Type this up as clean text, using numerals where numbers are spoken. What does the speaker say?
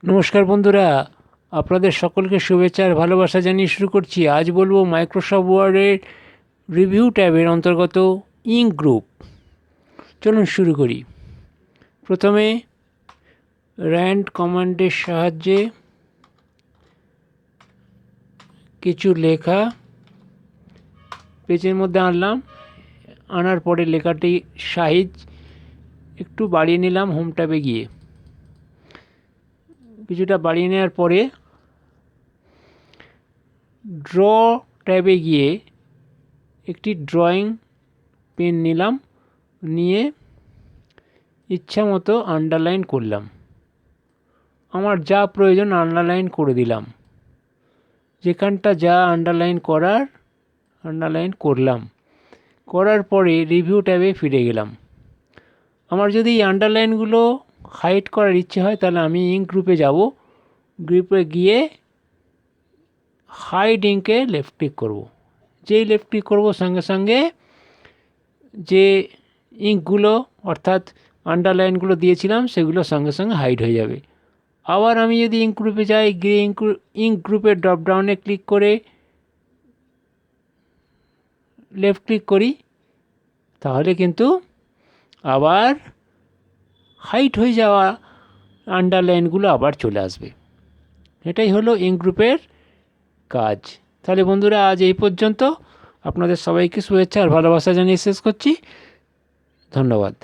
নমস্কার বন্ধুরা, আপনাদের সকলকে শুভেচ্ছা আর ভালোবাসা জানিয়ে শুরু করছি। আজ বলবো মাইক্রোসফট ওয়ার্ডের রিভিউ ট্যাবের অন্তর্গত ইঙ্ক গ্রুপ। চলুন শুরু করি। প্রথমে র্যান্ড কমান্ডের সাহায্যে কিছু লেখা পেজের মধ্যে আনলাম। আনার পরে লেখাটি সাইজ একটু বাড়িয়ে নিলাম হোম ট্যাবে গিয়ে। কিছুটা বাড়িয়ে নেওয়ার পরে ড্র ট্যাবে গিয়ে একটি ড্রয়িং পেন নিলাম, নিয়ে ইচ্ছা মতো আন্ডারলাইন করলাম। আমার যা প্রয়োজন আন্ডারলাইন করে দিলাম। যেখানটা যা আন্ডারলাইন করার আন্ডারলাইন করলাম। করার পরে রিভিউ ট্যাবে ফিরে গেলাম। আমার যদি এই আন্ডারলাইনগুলো হাইড করার ইচ্ছে হয় তাহলে আমি ইঙ্ক গ্রুপে যাব। গ্রুপে গিয়ে হাইড ইঙ্কে লেফট ক্লিক করব। যেই লেফট ক্লিক করব সঙ্গে সঙ্গে যে ইঙ্কগুলো অর্থাৎ আন্ডারলাইনগুলো দিয়েছিলাম সেগুলো সঙ্গে সঙ্গে হাইড হয়ে যাবে। আবার আমি যদি ইঙ্ক গ্রুপে যাই, গিয়ে ইঙ্ক গ্রুপের ড্রপডাউনে ক্লিক করে লেফট ক্লিক করি, তাহলে কিন্তু আবার হাইড হয়ে যাওয়া আন্ডারলাইনগুলো আবার চলে আসবে। এটাই হলো ইঙ্ক গ্রুপের কাজ। তাহলে বন্ধুরা, আজ এই পর্যন্ত। আপনাদের সবাইকে শুভেচ্ছা আর ভালোবাসা জানিয়ে শেষ করছি। ধন্যবাদ।